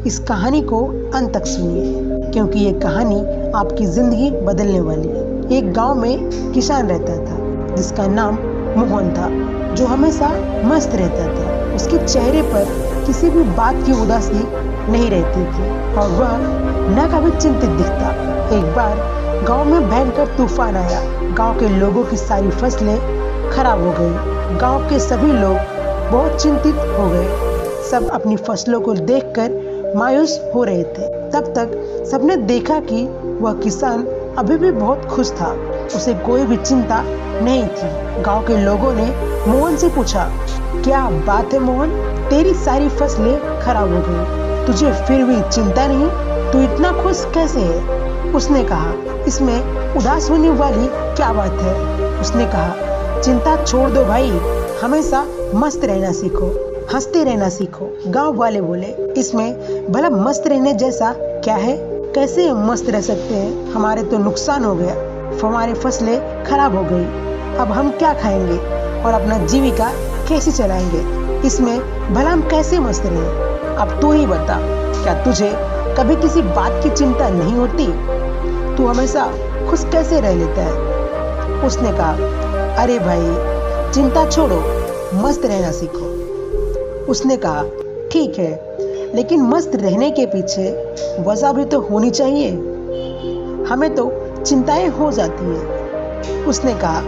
इस कहानी को अंत तक सुनिए, क्योंकि ये कहानी आपकी ज़िंदगी बदलने वाली है। एक गांव में किसान रहता था जिसका नाम मोहन था, जो हमेशा मस्त रहता था। उसके चेहरे पर किसी भी बात की उदासी नहीं रहती थी और वह न कभी चिंतित दिखता। एक बार गांव में भयंकर तूफान आया। गांव के लोगों की सारी फसलें खराब हो गई। गांव के सभी लोग बहुत चिंतित हो गए। सब अपनी फसलों को देखकर मायूस हो रहे थे। तब तक सबने देखा कि वह किसान अभी भी बहुत खुश था। उसे कोई भी चिंता नहीं थी। गांव के लोगों ने मोहन से पूछा, क्या बात है मोहन, तेरी सारी फसलें खराब हो गई, तुझे फिर भी चिंता नहीं? तू इतना खुश कैसे है? उसने कहा, इसमें उदास होने वाली क्या बात है? उसने कहा, चिंता छोड़ दो भाई, हमेशा मस्त रहना सीखो, हंसते रहना सीखो। गांव वाले बोले, इसमें भला मस्त रहने जैसा क्या है? कैसे हम मस्त रह सकते हैं? हमारे तो नुकसान हो गया, हमारी फसलें खराब हो गई। अब हम क्या खाएंगे और अपना जीविका कैसे चलाएंगे? इसमें भला हम कैसे मस्त रहें? अब तू ही बता, क्या तुझे कभी किसी बात की चिंता नहीं होती? तू हमेशा खुश कैसे रह लेता है? उसने कहा, अरे भाई, चिंता छोड़ो, मस्त रहना सीखो। उसने कहा, ठीक है, लेकिन मस्त रहने के पीछे वजह भी तो होनी चाहिए। हमें तो चिंताएं हो जाती हैं। उसने कहा,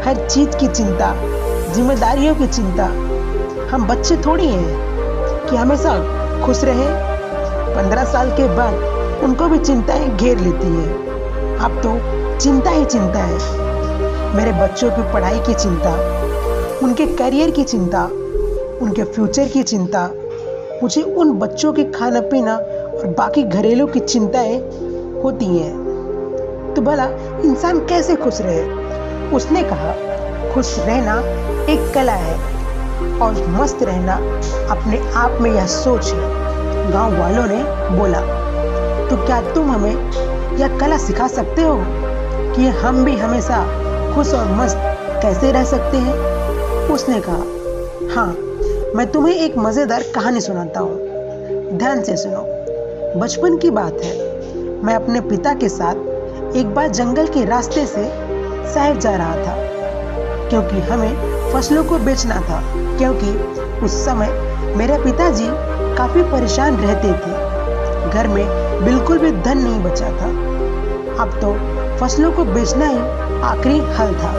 हर चीज की चिंता, जिम्मेदारियों की चिंता, हम बच्चे थोड़ी हैं कि हमेशा खुश रहें। 15 साल के बाद उनको भी चिंताएं घेर लेती हैं। अब तो चिंता ही चिंता है। मेरे बच्चों की पढ़ाई की चिंता, उनके करियर की चिंता, उनके फ्यूचर की चिंता, मुझे उन बच्चों के खाना पीना और बाकी घरेलू की चिंताएं होती हैं। तो भला इंसान कैसे खुश रहे? उसने कहा, खुश रहना एक कला है और मस्त रहना अपने आप में यह सोच है। गांव वालों ने बोला, तो क्या तुम हमें यह कला सिखा सकते हो कि हम भी हमेशा खुश और मस्त कैसे रह सकते हैं? उसने कहा, हाँ, मैं तुम्हें एक मज़ेदार कहानी सुनाता हूँ, ध्यान से सुनो। बचपन की बात है। मैं अपने पिता के साथ एक बार जंगल के रास्ते से शहर जा रहा था, क्योंकि हमें फसलों को बेचना था। क्योंकि उस समय मेरे पिताजी काफ़ी परेशान रहते थे। घर में बिल्कुल भी धन नहीं बचा था। अब तो फसलों को बेचना ही आखिरी हल था।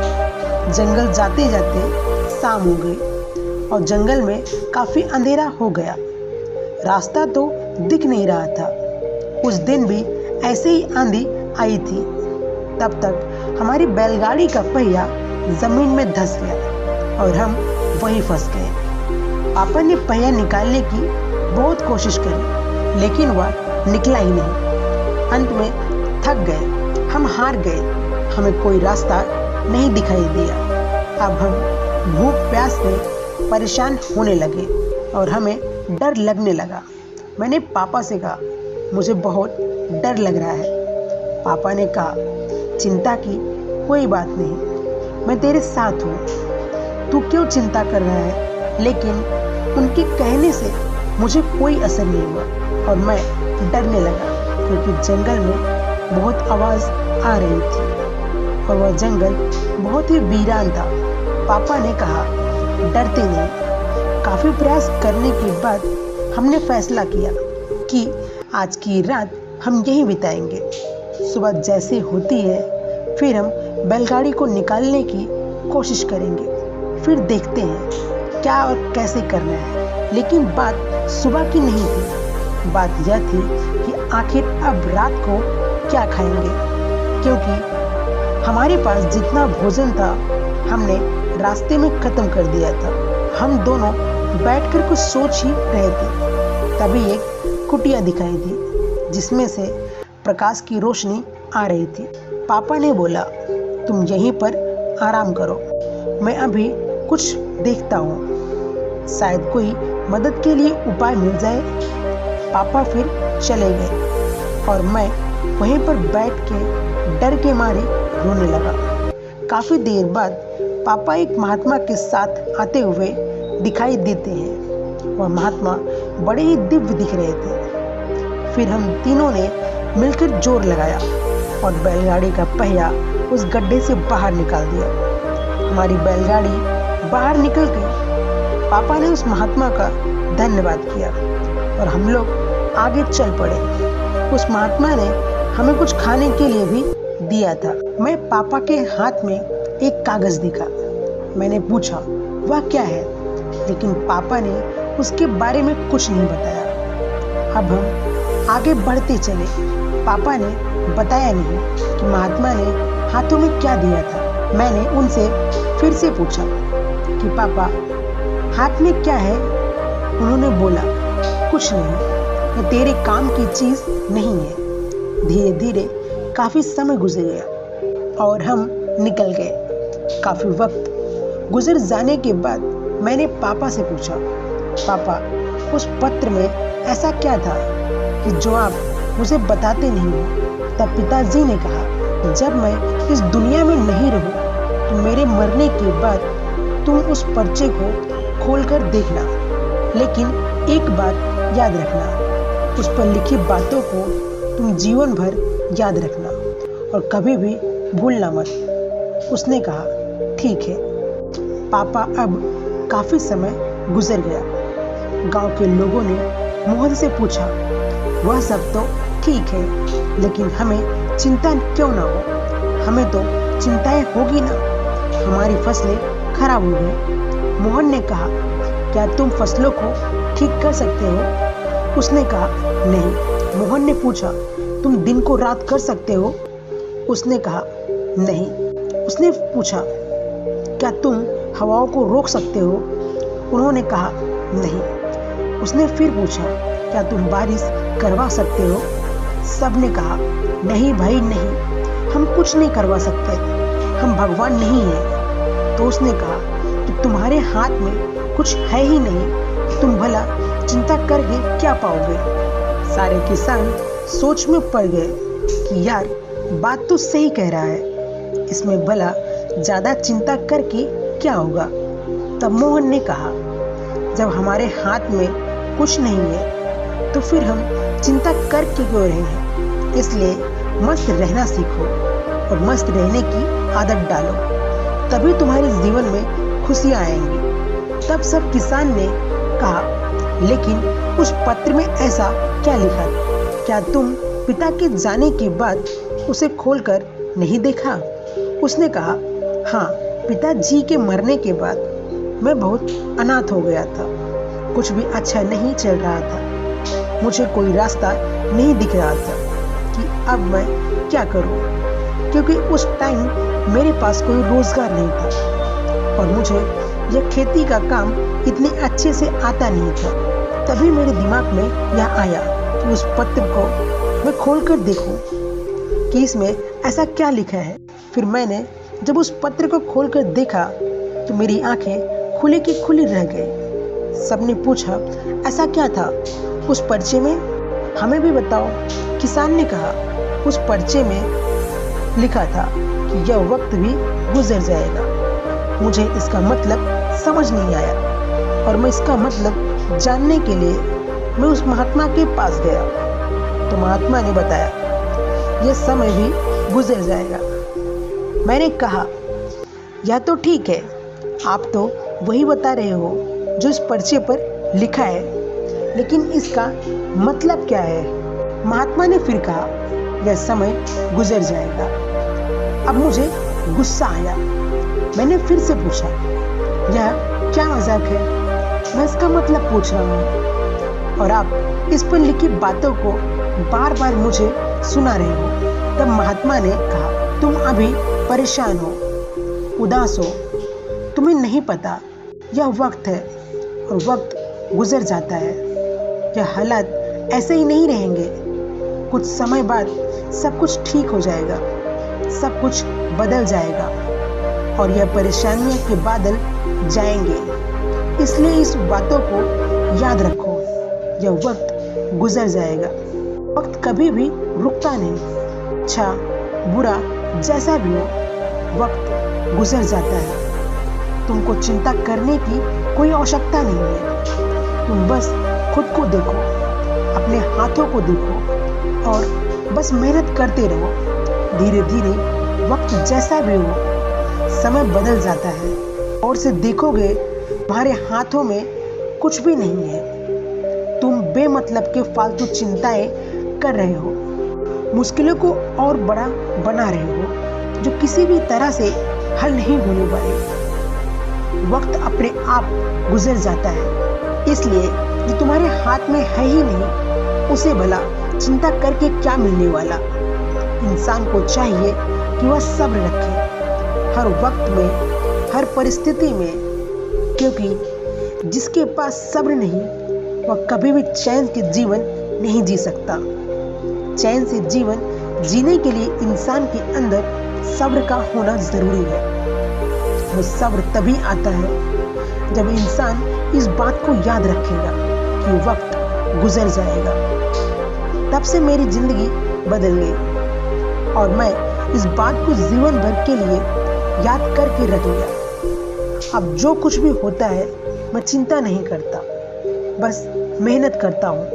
जंगल जाते जाते शाम हो गई और जंगल में काफी अंधेरा हो गया। रास्ता तो दिख नहीं रहा था। उस दिन भी ऐसे ही आंधी आई थी। तब तक हमारी बैलगाड़ी का पहिया जमीन में धंस गया और हम वहीं फंस गए। पापा ने पहिया निकालने की बहुत कोशिश करी, लेकिन वह निकला ही नहीं। अंत में थक गए, हम हार गए। हमें कोई रास्ता नहीं दिखाई दिया। अब हम भूख प्यास से परेशान होने लगे और हमें डर लगने लगा। मैंने पापा से कहा, मुझे बहुत डर लग रहा है। पापा ने कहा, चिंता की कोई बात नहीं, मैं तेरे साथ हूँ, तू क्यों चिंता कर रहा है? लेकिन उनके कहने से मुझे कोई असर नहीं हुआ और मैं डरने लगा, क्योंकि जंगल में बहुत आवाज़ आ रही थी और वह जंगल बहुत ही वीरान था। पापा ने कहा, डरते नहीं। काफ़ी प्रयास करने के बाद हमने फैसला किया कि आज की रात हम यहीं बिताएंगे। सुबह जैसे होती है फिर हम बैलगाड़ी को निकालने की कोशिश करेंगे, फिर देखते हैं क्या और कैसे करना है। लेकिन बात सुबह की नहीं थी। बात यह थी कि आखिर अब रात को क्या खाएंगे, क्योंकि हमारे पास जितना भोजन था हमने रास्ते में खत्म कर दिया था। हम दोनों बैठकर कुछ सोच ही रहे थे। तभी एक कुटिया दिखाई दी, जिसमें से प्रकाश की रोशनी आ रही थी। पापा ने बोला, तुम यहीं पर आराम करो, मैं अभी कुछ देखता हूँ, शायद कोई मदद के लिए उपाय मिल जाए। पापा फिर चले गए और मैं वहीं पर बैठ के डर के मारे रोने लगा। काफ़ी देर बाद पापा एक महात्मा के साथ आते हुए दिखाई देते हैं। वह महात्मा बड़े ही दिव्य दिख रहे थे। फिर हम तीनों ने मिलकर जोर लगाया और बैलगाड़ी का पहिया उस गड्ढे से बाहर निकाल दिया। हमारी बैलगाड़ी बाहर निकल गई। पापा ने उस महात्मा का धन्यवाद किया और हम लोग आगे चल पड़े। उस महात्मा ने हमें कुछ खाने के लिए भी दिया था। मैं पापा के हाथ में एक कागज देखा। मैंने पूछा वह क्या है, लेकिन पापा ने उसके बारे में कुछ नहीं बताया। अब हम आगे बढ़ते चले। पापा ने बताया नहीं कि महात्मा ने हाथों में क्या दिया था। मैंने उनसे फिर से पूछा कि पापा हाथ में क्या है। उन्होंने बोला कुछ नहीं, ये तेरे काम की चीज नहीं है। धीरे धीरे काफी समय गुजर गया और हम निकल गए। काफी वक्त गुजर जाने के बाद मैंने पापा से पूछा, पापा उस पत्र में ऐसा क्या था कि जो आप मुझे बताते नहीं हो। तब पिताजी ने कहा, जब मैं इस दुनिया में नहीं रहूं तो मेरे मरने के बाद तुम उस पर्चे को खोलकर देखना, लेकिन एक बात याद रखना, उस पर लिखी बातों को तुम जीवन भर याद रखना और कभी भी भूलना मत। उसने कहा ठीक है। पापा अब काफी समय गुजर गया। गांव के लोगों ने मोहन से पूछा, वह सब तो ठीक है, लेकिन हमें चिंता क्यों ना हो। हमें तो चिंताएं होगी ना, हमारी फसलें खराब हो गई। मोहन ने कहा, क्या तुम फसलों को ठीक कर सकते हो? उसने कहा नहीं। मोहन ने पूछा, तुम दिन को रात कर सकते हो? उसने कहा नहीं। उसने पूछा, क्या तुम हवाओं को रोक सकते हो? उन्होंने कहा नहीं। उसने फिर पूछा, क्या तुम बारिश करवा सकते हो? सबने कहा नहीं भाई नहीं, हम कुछ नहीं करवा सकते, हम भगवान नहीं हैं। तो उसने कहा कि तुम्हारे हाथ में कुछ है ही नहीं, तुम भला चिंता करके क्या पाओगे? सारे किसान सोच में पड़ गए कि यार बात तो सही कह रहा है, इसमें भला ज्यादा चिंता करके क्या होगा। तब मोहन ने कहा, जब हमारे हाथ में कुछ नहीं है तो फिर हम चिंता करके क्यों रहें? इसलिए मस्त रहना सीखो और मस्त रहने की आदत डालो, तभी तुम्हारे जीवन में खुशियां आएंगी। तब सब किसान ने कहा, लेकिन उस पत्र में ऐसा क्या लिखा? क्या तुम पिता के जाने के बाद उसे खोलकर नहीं देखा? उसने कहा, हाँ, पिताजी के मरने के बाद मैं बहुत अनाथ हो गया था। कुछ भी अच्छा नहीं चल रहा था। मुझे कोई रास्ता नहीं दिख रहा था कि अब मैं क्या करूं, क्योंकि उस टाइम मेरे पास कोई रोजगार नहीं था और मुझे यह खेती का काम इतने अच्छे से आता नहीं था। तभी मेरे दिमाग में यह आया कि उस पत्र को मैं खोलकर देखूं कि इसमें ऐसा क्या लिखा है। फिर मैंने जब उस पत्र को खोलकर देखा तो मेरी आंखें खुली की खुली रह गई। सबने पूछा, ऐसा क्या था उस पर्चे में? हमें भी बताओ। किसान ने कहा, उस पर्चे में लिखा था कि यह वक्त भी गुजर जाएगा। मुझे इसका मतलब समझ नहीं आया और मैं इसका मतलब जानने के लिए मैं उस महात्मा के पास गया। तो महात्मा ने बताया, यह समय भी गुजर जाएगा। मैंने कहा, यह तो ठीक है, आप तो वही बता रहे हो जो इस पर्चे पर लिखा है, लेकिन इसका मतलब क्या है? महात्मा ने फिर कहा, यह समय गुजर जाएगा। अब मुझे गुस्सा आया। मैंने फिर से पूछा, यह क्या मजाक है? मैं इसका मतलब पूछ रहा हूँ और आप इस पर लिखी बातों को बार बार मुझे सुना रहे हो। तब महात्मा ने कहा, तुम अभी परेशान हो, उदास हो, तुम्हें नहीं पता यह वक्त है और वक्त गुजर जाता है। यह हालात ऐसे ही नहीं रहेंगे। कुछ समय बाद सब कुछ ठीक हो जाएगा, सब कुछ बदल जाएगा और यह परेशानियों के बादल जाएंगे। इसलिए इस बातों को याद रखो, यह वक्त गुजर जाएगा। वक्त कभी भी रुकता नहीं। अच्छा बुरा जैसा भी हो, वक्त गुजर जाता है। तुमको चिंता करने की कोई आवश्यकता नहीं है। तुम बस खुद को देखो, अपने हाथों को देखो और बस मेहनत करते रहो। धीरे धीरे वक्त जैसा भी हो, समय बदल जाता है और से देखोगे तुम्हारे हाथों में कुछ भी नहीं है। तुम बेमतलब के फालतू चिंताएं कर रहे हो, मुश्किलों को और बड़ा बना रहे हो जो किसी भी तरह से हल नहीं होने वाले। वक्त अपने आप गुजर जाता है, इसलिए जो तुम्हारे हाथ में है ही नहीं उसे भला चिंता करके क्या मिलने वाला। इंसान को चाहिए कि वह सब्र रखे हर वक्त में, हर परिस्थिति में, क्योंकि जिसके पास सब्र नहीं वह कभी भी चैन से जीवन नहीं जी सकता। चैन से जीवन जीने के लिए इंसान के अंदर सब्र का होना जरूरी है। वो सब्र तभी आता है जब इंसान इस बात को याद रखेगा कि वक्त गुजर जाएगा। तब से मेरी जिंदगी बदल गई और मैं इस बात को जीवन भर के लिए याद करके रखूंगा। अब जो कुछ भी होता है मैं चिंता नहीं करता, बस मेहनत करता हूँ,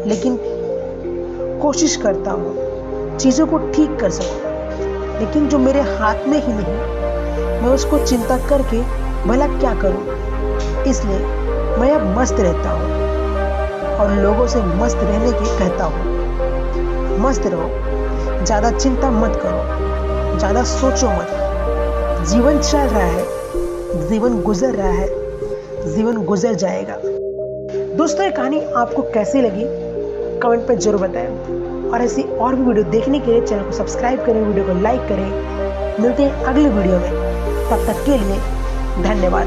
लेकिन कोशिश करता हूँ चीज़ों को ठीक कर सकूं। लेकिन जो मेरे हाथ में ही नहीं मैं उसको चिंता करके भला क्या करूं। इसलिए मैं अब मस्त रहता हूं और लोगों से मस्त रहने की कहता हूं। मस्त रहो, ज़्यादा चिंता मत करो, ज़्यादा सोचो मत। जीवन चल रहा है, जीवन गुजर रहा है, जीवन गुजर जाएगा। दोस्तों, ये कहानी आपको कैसी लगी कमेंट पे जरूर बताएं और ऐसी और भी वीडियो देखने के लिए चैनल को सब्सक्राइब करें, वीडियो को लाइक करें। मिलते हैं अगले वीडियो में, तब तक के लिए धन्यवाद।